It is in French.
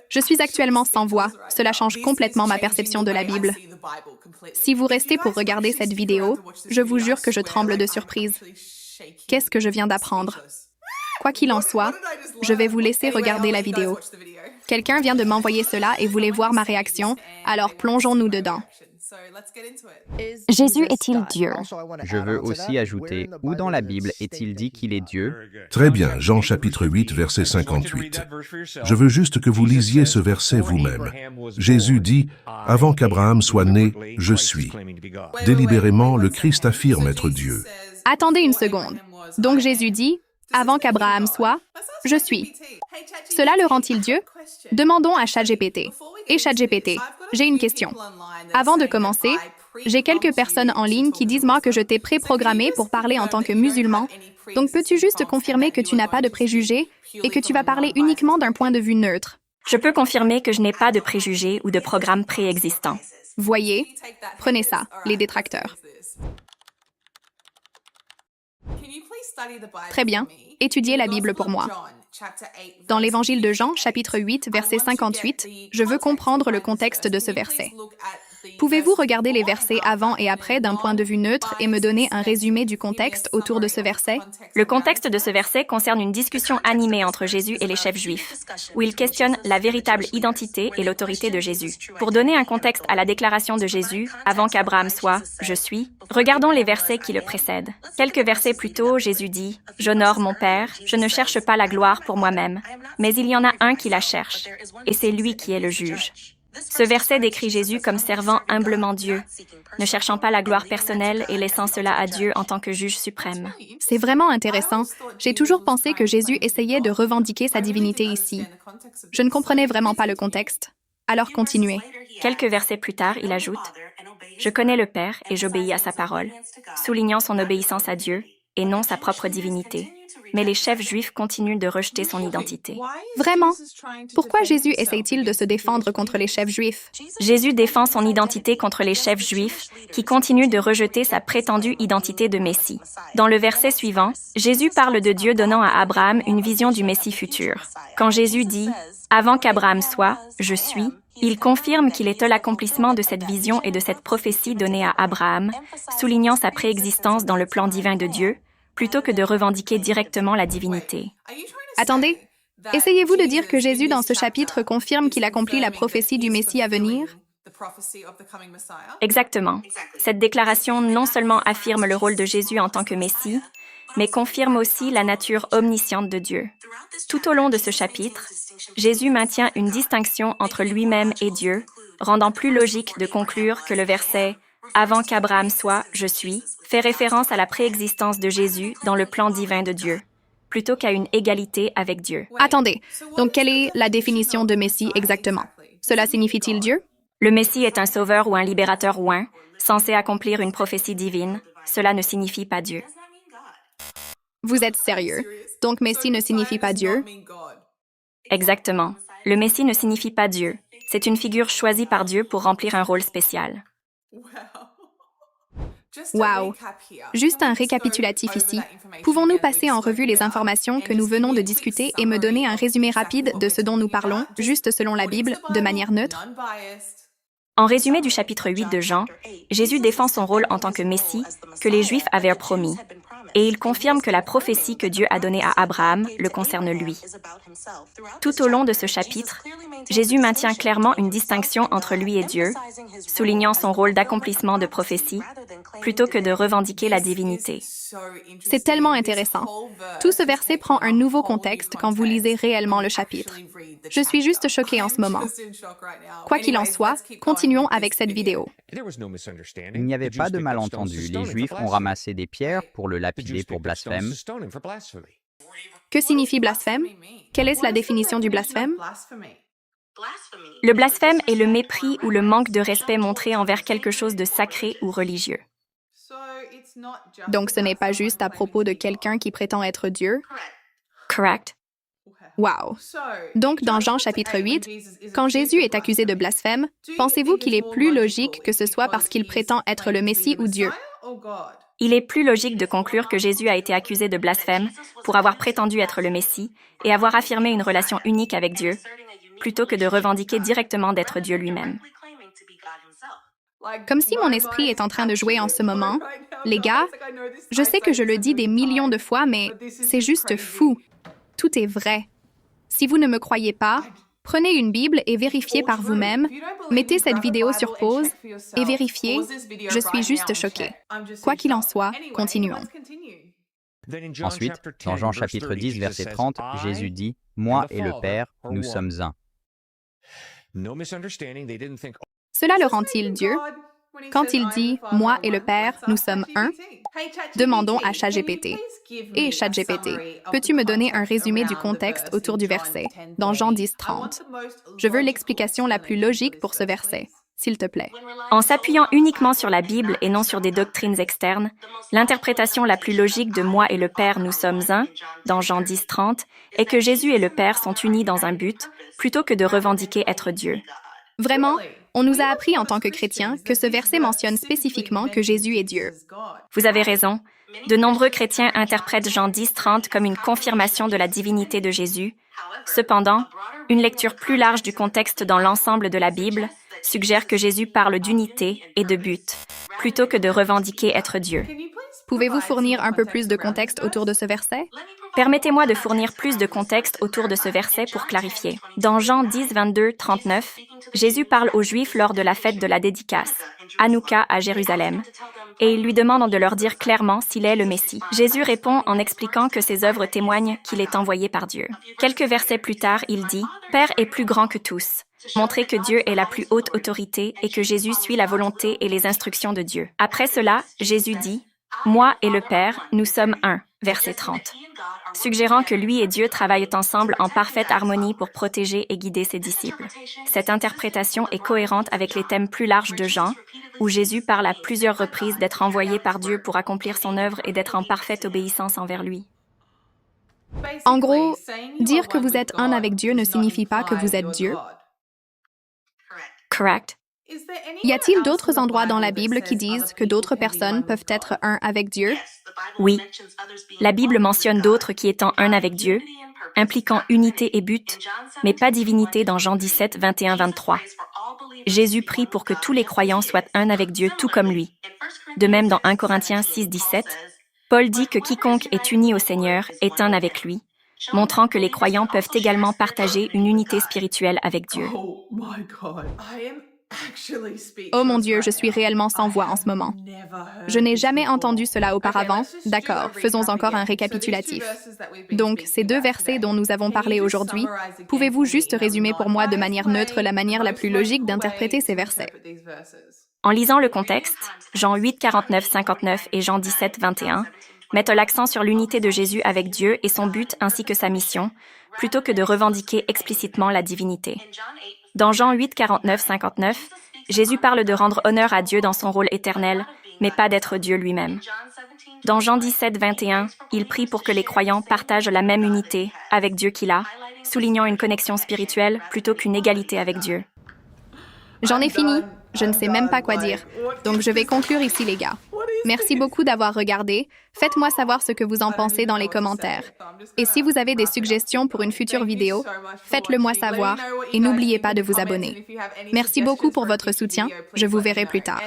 Je suis actuellement sans voix. Cela change complètement ma perception de la Bible. Si vous restez pour regarder cette vidéo, je vous jure que je tremble de surprise. Qu'est-ce que je viens d'apprendre? Quoi qu'il en soit, je vais vous laisser regarder la vidéo. Quelqu'un vient de m'envoyer cela et voulait voir ma réaction, alors plongeons-nous dedans. Jésus est-il Dieu? Je veux aussi ajouter, où dans la Bible est-il dit qu'il est Dieu? Très bien, Jean chapitre 8, verset 58. Je veux juste que vous lisiez ce verset vous-même. Jésus dit, « Avant qu'Abraham soit né, je suis ». Délibérément, le Christ affirme être Dieu. Attendez une seconde. Donc Jésus dit, « Avant qu'Abraham soit, je suis ». Cela le rend-il Dieu? Demandons à ChatGPT. Et ChatGPT, j'ai une question. Avant de commencer, j'ai quelques personnes en ligne qui disent moi que je t'ai préprogrammé pour parler en tant que musulman. Donc peux-tu juste confirmer que tu n'as pas de préjugés et que tu vas parler uniquement d'un point de vue neutre? Je peux confirmer que je n'ai pas de préjugés ou de programme préexistant. Voyez, prenez ça, les détracteurs. Très bien, étudiez la Bible pour moi. Dans l'Évangile de Jean, chapitre 8, verset 58, je veux comprendre le contexte de ce verset. Pouvez-vous regarder les versets avant et après d'un point de vue neutre et me donner un résumé du contexte autour de ce verset? Le contexte de ce verset concerne une discussion animée entre Jésus et les chefs juifs, où ils questionnent la véritable identité et l'autorité de Jésus. Pour donner un contexte à la déclaration de Jésus, avant qu'Abraham soit « Je suis », regardons les versets qui le précèdent. Quelques versets plus tôt, Jésus dit « J'honore mon Père, je ne cherche pas la gloire pour moi-même, mais il y en a un qui la cherche, et c'est lui qui est le juge. » Ce verset décrit Jésus comme servant humblement Dieu, ne cherchant pas la gloire personnelle et laissant cela à Dieu en tant que juge suprême. C'est vraiment intéressant. J'ai toujours pensé que Jésus essayait de revendiquer sa divinité ici. Je ne comprenais vraiment pas le contexte. Alors continuez. Quelques versets plus tard, il ajoute « Je connais le Père et j'obéis à sa parole », soulignant son obéissance à Dieu et non sa propre divinité. Mais les chefs juifs continuent de rejeter son identité. Vraiment? Pourquoi Jésus essaye-t-il de se défendre contre les chefs juifs? Jésus défend son identité contre les chefs juifs qui continuent de rejeter sa prétendue identité de Messie. Dans le verset suivant, Jésus parle de Dieu donnant à Abraham une vision du Messie futur. Quand Jésus dit « Avant qu'Abraham soit, je suis », il confirme qu'il est l'accomplissement de cette vision et de cette prophétie donnée à Abraham, soulignant sa préexistence dans le plan divin de Dieu, plutôt que de revendiquer directement la divinité. Attendez, essayez-vous de dire que Jésus dans ce chapitre confirme qu'il accomplit la prophétie du Messie à venir? Exactement. Cette déclaration non seulement affirme le rôle de Jésus en tant que Messie, mais confirme aussi la nature omnisciente de Dieu. Tout au long de ce chapitre, Jésus maintient une distinction entre lui-même et Dieu, rendant plus logique de conclure que le verset « Avant qu'Abraham soit, je suis » fait référence à la préexistence de Jésus dans le plan divin de Dieu, plutôt qu'à une égalité avec Dieu. Attendez, donc quelle est la définition de Messie exactement? Cela signifie-t-il Dieu? Le Messie est un sauveur ou un libérateur oint, censé accomplir une prophétie divine. Cela ne signifie pas Dieu. Vous êtes sérieux? Donc Messie ne signifie pas Dieu? Exactement. Le Messie ne signifie pas Dieu. C'est une figure choisie par Dieu pour remplir un rôle spécial. Wow! Juste un récapitulatif ici. Pouvons-nous passer en revue les informations que nous venons de discuter et me donner un résumé rapide de ce dont nous parlons, juste selon la Bible, de manière neutre? En résumé du chapitre 8 de Jean, Jésus défend son rôle en tant que Messie que les Juifs avaient promis, et il confirme que la prophétie que Dieu a donnée à Abraham le concerne lui. Tout au long de ce chapitre, Jésus maintient clairement une distinction entre lui et Dieu, soulignant son rôle d'accomplissement de prophétie, plutôt que de revendiquer la divinité. C'est tellement intéressant. Tout ce verset prend un nouveau contexte quand vous lisez réellement le chapitre. Je suis juste choquée en ce moment. Quoi qu'il en soit, continuons avec cette vidéo. Il n'y avait pas de malentendu. Les Juifs ont ramassé des pierres pour le lapider pour blasphème. Que signifie blasphème? Quelle est la définition du blasphème? Le blasphème est le mépris ou le manque de respect montré envers quelque chose de sacré ou religieux. Donc ce n'est pas juste à propos de quelqu'un qui prétend être Dieu? Correct. Wow! Donc dans Jean chapitre 8, quand Jésus est accusé de blasphème, pensez-vous qu'il est plus logique que ce soit parce qu'il prétend être le Messie ou Dieu? Il est plus logique de conclure que Jésus a été accusé de blasphème pour avoir prétendu être le Messie et avoir affirmé une relation unique avec Dieu, plutôt que de revendiquer directement d'être Dieu lui-même. Comme si mon esprit est en train de jouer en ce moment. Les gars, je sais que je le dis des millions de fois, mais c'est juste fou. Tout est vrai. Si vous ne me croyez pas, prenez une Bible et vérifiez par vous-même. Mettez cette vidéo sur pause et vérifiez. Je suis juste choquée. Quoi qu'il en soit, continuons. Ensuite, dans Jean chapitre 10, verset 30, Jésus dit « Moi et le Père, nous sommes un ». Cela le rend-il Dieu? Quand il dit « Moi et le Père, nous sommes un », demandons à ChatGPT. Et ChatGPT, peux-tu me donner un résumé du contexte autour du verset, dans Jean 10, 30? Je veux l'explication la plus logique pour ce verset, s'il te plaît. En s'appuyant uniquement sur la Bible et non sur des doctrines externes, l'interprétation la plus logique de « Moi et le Père, nous sommes un », dans Jean 10, 30, est que Jésus et le Père sont unis dans un but, plutôt que de revendiquer être Dieu. Vraiment, on nous a appris en tant que chrétiens que ce verset mentionne spécifiquement que Jésus est Dieu. Vous avez raison. De nombreux chrétiens interprètent Jean 10, 30 comme une confirmation de la divinité de Jésus. Cependant, une lecture plus large du contexte dans l'ensemble de la Bible suggère que Jésus parle d'unité et de but, plutôt que de revendiquer être Dieu. Pouvez-vous fournir un peu plus de contexte autour de ce verset? Permettez-moi de fournir plus de contexte autour de ce verset pour clarifier. Dans Jean 10, 22, 39, Jésus parle aux Juifs lors de la fête de la dédicace, Hanouka à Jérusalem, et il lui demande de leur dire clairement s'il est le Messie. Jésus répond en expliquant que ses œuvres témoignent qu'il est envoyé par Dieu. Quelques versets plus tard, il dit « Père est plus grand que tous », montrer que Dieu est la plus haute autorité et que Jésus suit la volonté et les instructions de Dieu. Après cela, Jésus dit « Moi et le Père, nous sommes un », verset 30. Suggérant que lui et Dieu travaillent ensemble en parfaite harmonie pour protéger et guider ses disciples. Cette interprétation est cohérente avec les thèmes plus larges de Jean, où Jésus parle à plusieurs reprises d'être envoyé par Dieu pour accomplir son œuvre et d'être en parfaite obéissance envers lui. En gros, dire que vous êtes un avec Dieu ne signifie pas que vous êtes Dieu. Correct. Y a-t-il d'autres endroits dans la Bible qui disent que d'autres personnes peuvent être un avec Dieu? Oui. La Bible mentionne d'autres qui étant un avec Dieu, impliquant unité et but, mais pas divinité dans Jean 17, 21, 23. Jésus prie pour que tous les croyants soient un avec Dieu tout comme lui. De même dans 1 Corinthiens 6, 17, Paul dit que quiconque est uni au Seigneur est un avec lui, montrant que les croyants peuvent également partager une unité spirituelle avec Dieu. Oh mon Dieu, je suis réellement sans voix en ce moment. Je n'ai jamais entendu cela auparavant. D'accord, faisons encore un récapitulatif. Donc, ces deux versets dont nous avons parlé aujourd'hui, pouvez-vous juste résumer pour moi de manière neutre la manière la plus logique d'interpréter ces versets? En lisant le contexte, Jean 8, 49, 59 et Jean 17, 21 mettent l'accent sur l'unité de Jésus avec Dieu et son but ainsi que sa mission, plutôt que de revendiquer explicitement la divinité. Dans Jean 8, 49, 59, Jésus parle de rendre honneur à Dieu dans son rôle éternel, mais pas d'être Dieu lui-même. Dans Jean 17, 21, il prie pour que les croyants partagent la même unité avec Dieu qu'il a, soulignant une connexion spirituelle plutôt qu'une égalité avec Dieu. J'en ai fini. Je ne sais même pas quoi dire. Donc je vais conclure ici, les gars. Merci beaucoup d'avoir regardé. Faites-moi savoir ce que vous en pensez dans les commentaires. Et si vous avez des suggestions pour une future vidéo, faites-le moi savoir et n'oubliez pas de vous abonner. Merci beaucoup pour votre soutien. Je vous verrai plus tard.